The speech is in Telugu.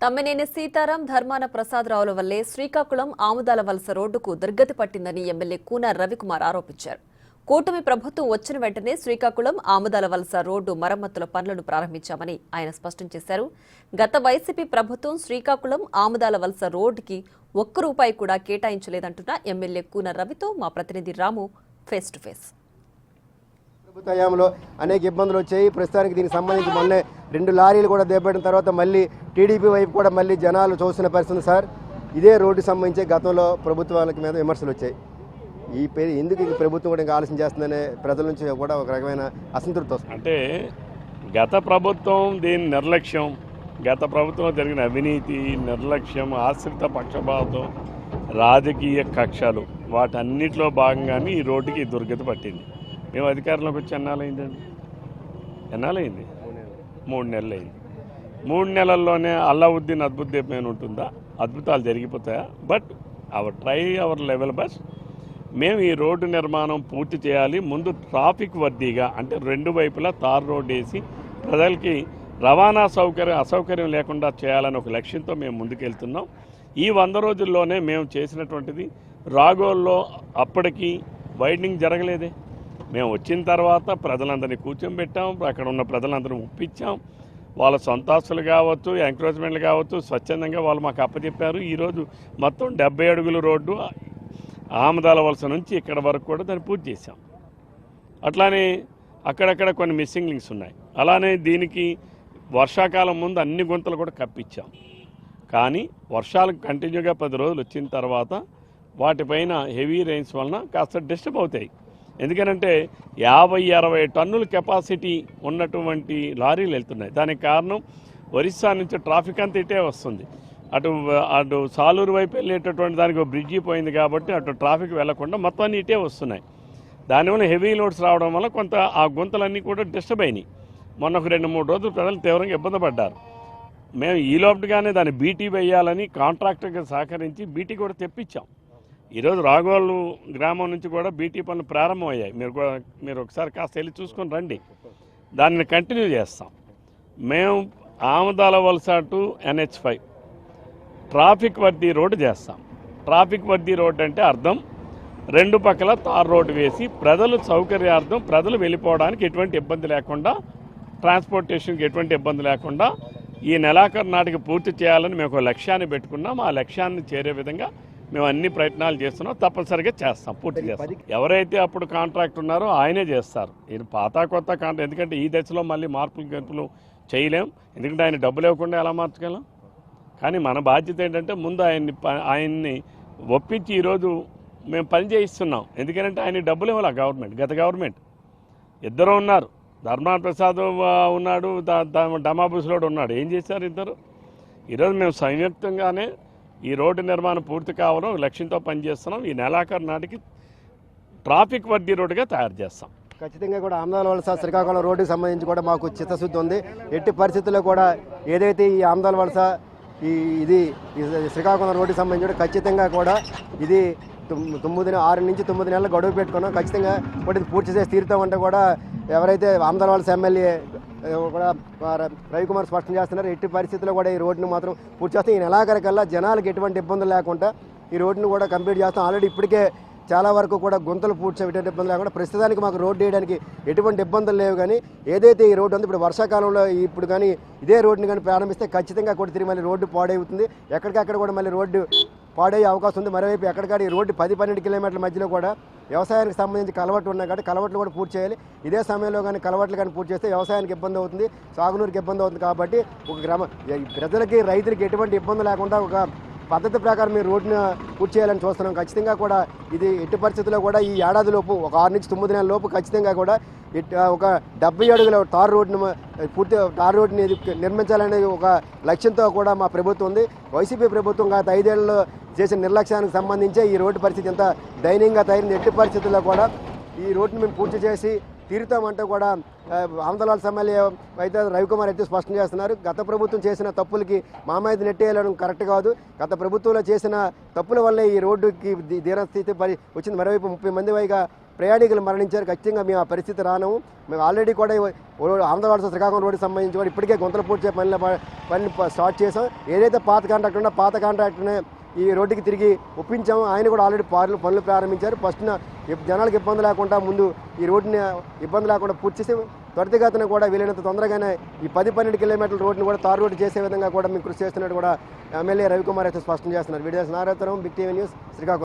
తమ్మినేని సీతారాం ధర్మాన ప్రసాదరావుల వల్లే శ్రీకాకుళం ఆముదాల వలస రోడ్డుకు దుర్గతి పట్టిందని ఎమ్మెల్యే కూన రవికుమార్ ఆరోపించారు. కూటమి ప్రభుత్వం వచ్చిన వెంటనే శ్రీకాకుళం ఆముదాల వలస రోడ్డు మరమ్మతుల పనులను ప్రారంభించామని ఆయన స్పష్టం చేశారు. గత వైసీపీ ప్రభుత్వం శ్రీకాకుళం ఆముదాల వలస రోడ్డుకి ₹1 కూడా కేటాయించలేదంటున్న ఎమ్మెల్యే కూన రవితో మా ప్రతినిధి రాము ఫేస్ టు ఫేస్. ప్రభుత్వ హయాంలో అనేక ఇబ్బందులు వచ్చాయి. ప్రస్తుతానికి దీనికి సంబంధించి మొన్నే 2 లారీలు కూడా దెబ్బతిన తర్వాత మళ్ళీ టీడీపీ వైపు కూడా మళ్ళీ జనాలు చూస్తున్న పరిస్థితి. సార్, ఇదే రోడ్డుకి సంబంధించి గతంలో ప్రభుత్వాల మీద విమర్శలు వచ్చాయి. ఈ పేరు ఎందుకు ఈ ప్రభుత్వం కూడా ఇంకా ఆలస్యం చేస్తుందనే ప్రజల నుంచి కూడా ఒక రకమైన అసంతృప్తి వస్తుంది. అంటే గత ప్రభుత్వం దీని నిర్లక్ష్యం, గత ప్రభుత్వం జరిగిన అవినీతి, నిర్లక్ష్యం, ఆశ్రిత పక్షపాతం, రాజకీయ కక్షలు వాటన్నిటిలో భాగంగానే ఈ రోడ్డుకి దుర్గతి పట్టింది. మేము అధికారంలోకి వచ్చి ఎన్నాళ్ళైందండి? 3 నెలలు అయింది. 3 నెలల్లోనే అల్లావుద్దీన్ అద్భుతమైన ఉంటుందా? అద్భుతాలు జరిగిపోతాయా? బట్ అవర్ లెవెల్ బస్ మేము ఈ రోడ్డు నిర్మాణం పూర్తి చేయాలి. ముందు ట్రాఫిక్ వర్దీగా అంటే 2 వైపులా తార్ రోడ్డు వేసి ప్రజలకి రవాణా అసౌకర్యం లేకుండా చేయాలని ఒక లక్ష్యంతో మేము ముందుకెళ్తున్నాం. ఈ 100 రోజుల్లోనే మేము చేసినటువంటిది రాగోల్లో అప్పటికి వైడనింగ్ జరగలేదే. మేము వచ్చిన తర్వాత ప్రజలందరినీ కూర్చోబెట్టాం, అక్కడ ఉన్న ప్రజలందరినీ ఒప్పించాం. వాళ్ళ సొంతాస్తులు కావచ్చు, ఎంకరేజ్మెంట్లు కావచ్చు, స్వచ్ఛందంగా వాళ్ళు మాకు అప్పచెప్పారు. ఈరోజు మొత్తం 70 అడుగుల రోడ్డు ఆమదాల వలస నుంచి ఇక్కడ వరకు కూడా దాన్ని పూర్తి చేశాం. అట్లానే అక్కడక్కడ కొన్ని మిస్సింగ్ లింక్స్ ఉన్నాయి. అలానే దీనికి వర్షాకాలం ముందు అన్ని గుంతలు కూడా కప్పించాం. కానీ వర్షాలు కంటిన్యూగా 10 రోజులు వచ్చిన తర్వాత వాటిపైన హెవీ రెయిన్స్ వలన కాస్త డిస్టర్బ్ అవుతాయి. ఎందుకంటే 50-60 టన్నుల కెపాసిటీ ఉన్నటువంటి లారీలు వెళ్తున్నాయి. దానికి కారణం ఒరిస్సా నుంచి ట్రాఫిక్ అంతా ఇటే వస్తుంది. అటు సాలూరు వైపు వెళ్ళేటటువంటి దానికి ఒక బ్రిడ్జి పోయింది కాబట్టి అటు ట్రాఫిక్ వెళ్లకుండా మొత్తం అన్నీ ఇటే వస్తున్నాయి. దానివల్ల హెవీ లోడ్స్ రావడం వల్ల కొంత ఆ గుంతలన్నీ కూడా డిస్టర్బ్ అయినాయి. మొన్న ఒక 2-3 రోజులు ప్రజలు తీవ్రంగా ఇబ్బంది పడ్డారు. మేము ఈ లోపటిగానే దాన్ని బీటీ వేయాలని కాంట్రాక్టర్గా సహకరించి బీటీ కూడా తెప్పించాం. ఈరోజు రాఘోలు గ్రామం నుంచి కూడా బీటీ పనులు ప్రారంభమయ్యాయి. మీరు ఒకసారి కాస్త వెళ్ళి చూసుకొని రండి. దాన్ని కంటిన్యూ చేస్తాం. మేము ఆమదాల వలస to NH5 traffic worthy road చేస్తాం. ట్రాఫిక్ వర్దీ రోడ్డు అంటే అర్థం 2 పక్కల తార్ రోడ్డు వేసి ప్రజలు సౌకర్యార్థం ప్రజలు వెళ్ళిపోవడానికి ఎటువంటి ఇబ్బంది లేకుండా, ట్రాన్స్పోర్టేషన్కి ఎటువంటి ఇబ్బంది లేకుండా ఈ నెలాఖరు నాటికి పూర్తి చేయాలని మేము ఒక లక్ష్యాన్ని పెట్టుకున్నాం. ఆ లక్ష్యాన్ని చేరే విధంగా మేము అన్ని ప్రయత్నాలు చేస్తున్నాం. తప్పనిసరిగా చేస్తాం, పూర్తి చేస్తాం. ఎవరైతే అప్పుడు కాంట్రాక్ట్ ఉన్నారో ఆయనే చేస్తారు. ఇది పాత కొత్త కాంట్రాక్ట్. ఎందుకంటే ఈ దశలో మళ్ళీ మార్పులు గెలుపులు చేయలేం. ఎందుకంటే ఆయన డబ్బులు ఇవ్వకుండా ఎలా మార్చగలం? కానీ మన బాధ్యత ఏంటంటే ముందు ఆయన్ని ఒప్పించి ఈరోజు మేము పని చేయిస్తున్నాం. ఎందుకంటే ఆయన డబ్బులు ఇవ్వాలి గత గవర్నమెంట్. ఇద్దరు ఉన్నారు, ధర్మాన ప్రసాద్ ఉన్నాడు, డమాబుస్లోడు ఉన్నాడు. ఏం చేశారు ఇద్దరు? ఈరోజు మేము సంయుక్తంగానే ఈ రోడ్డు నిర్మాణం పూర్తి కావడం లక్ష్యంతో పనిచేస్తున్నాం. ఈ నెలాఖరు నాటికి ట్రాఫిక్ వర్దీ రోడ్డుగా తయారు చేస్తాం. ఖచ్చితంగా కూడా ఆమదాల వలస శ్రీకాకుళం రోడ్డుకి సంబంధించి కూడా మాకు చిత్తశుద్ధి ఉంది. ఎట్టి పరిస్థితుల్లో కూడా ఏదైతే ఈ ఆమదాల వలస ఇది శ్రీకాకుళం రోడ్డుకి సంబంధించి కూడా ఖచ్చితంగా కూడా ఇది 6 నుంచి 9 నెలలు గడువు పెట్టుకున్నాం. ఖచ్చితంగా కూడా ఇది పూర్తి చేసి తీరుతామంటే కూడా ఎవరైతే ఆమదాల వలస ఎమ్మెల్యే కూడా రవికుమార్ స్పష్టం చేస్తున్నారు. ఎట్టి పరిస్థితుల్లో కూడా ఈ రోడ్డును మాత్రం పూర్తి చేస్తాం. ఈ నెలాఖరికల్లా జనాలకు ఎటువంటి ఇబ్బందులు లేకుండా ఈ రోడ్డును కూడా కంప్లీట్ చేస్తాం. ఆల్రెడీ ఇప్పటికే చాలా వరకు కూడా గుంతలు పూడ్చే ఎటువంటి ఇబ్బంది లేకుండా ప్రస్తుతానికి మాకు రోడ్డు వేయడానికి ఎటువంటి ఇబ్బందులు లేవు. కానీ ఏదైతే ఈ రోడ్డు ఉందో ఇప్పుడు వర్షాకాలంలో ఇప్పుడు కానీ ఇదే రోడ్డుని కానీ ప్రారంభిస్తే ఖచ్చితంగా కూడా తిరిగి మళ్ళీ రోడ్డు పాడవుతుంది. ఎక్కడికక్కడ కూడా మళ్ళీ రోడ్డు పాడయ్యే అవకాశం ఉంది. మరోవైపు ఎక్కడికాడ ఈ రోడ్డు 10-12 కిలోమీటర్ల మధ్యలో కూడా వ్యవసాయానికి సంబంధించి కలవట్లు ఉన్నాయి కాబట్టి కలవట్లు కూడా పూర్తి చేయాలి. ఇదే సమయంలో కానీ కలవట్లు కానీ పూర్తి చేస్తే వ్యవసాయానికి ఇబ్బంది అవుతుంది, సాగునీరుకి ఇబ్బంది అవుతుంది. కాబట్టి ఒక ప్రజలకి రైతులకి ఎటువంటి ఇబ్బంది లేకుండా ఒక పద్ధతి ప్రకారం మీరు రోడ్డును పూర్తి చేయాలని చూస్తున్నాం. ఖచ్చితంగా కూడా ఇది ఎట్టి పరిస్థితుల్లో కూడా ఈ ఏడాదిలోపు ఒక 6 నుంచి 9 నెలల లోపు ఖచ్చితంగా కూడా ఒక 70 అడుగుల తార్ రోడ్డును తార్ రోడ్డుని నిర్మించాలనే ఒక లక్ష్యంతో కూడా మా ప్రభుత్వం ఉంది. వైసీపీ ప్రభుత్వం గత 5 ఏళ్లలో చేసిన నిర్లక్ష్యానికి సంబంధించే ఈ రోడ్డు పరిస్థితి ఎంత దయనీయంగా తయారైంది. ఎట్టి పరిస్థితుల్లో కూడా ఈ రోడ్డును మేము పూర్తి చేసి తీరుతామంటే కూడా ఆమదాల వలస ఎమ్మెల్యే అయితే రవికుమార్ అయితే స్పష్టం చేస్తున్నారు. గత ప్రభుత్వం చేసిన తప్పులకి మా మీద నెట్టేయడం కరెక్ట్ కాదు. గత ప్రభుత్వంలో చేసిన తప్పుల వల్లే ఈ రోడ్డుకి దీనస్థితి వచ్చింది. మరోవైపు 30 మంది పైగా ప్రయాణికులు మరణించారు. ఖచ్చితంగా మేము ఆ పరిస్థితి రానము. మేము ఆల్రెడీ కూడా ఆంధ్రవలస శ్రీకాకుళం రోడ్డుకి సంబంధించి కూడా ఇప్పటికే గుంతలు పూడ్చే పని స్టార్ట్ చేసాం. ఏదైతే పాత కాంట్రాక్ట్ ఉందో పాత కాంట్రాక్ట్నే ఈ రోడ్డుకి తిరిగి ఒప్పించాము. ఆయన కూడా ఆల్రెడీ పనులు ప్రారంభించారు. ఫస్ట్ జనాలకు ఇబ్బంది లేకుండా ముందు ఈ రోడ్డుని ఇబ్బంది లేకుండా పూర్తి చేసి త్వరితగతిన కూడా వీలైనంత తొందరగానే ఈ 10-12 కిలోమీటర్ల రోడ్డుని కూడా తారు రోడ్డు చేసే విధంగా కూడా మేము కృషి చేస్తున్నట్టు కూడా ఎమ్మెల్యే రవికుమార్ అయితే స్పష్టం చేస్తున్నారు. Videos Narayana, big TV news, Srikakulam.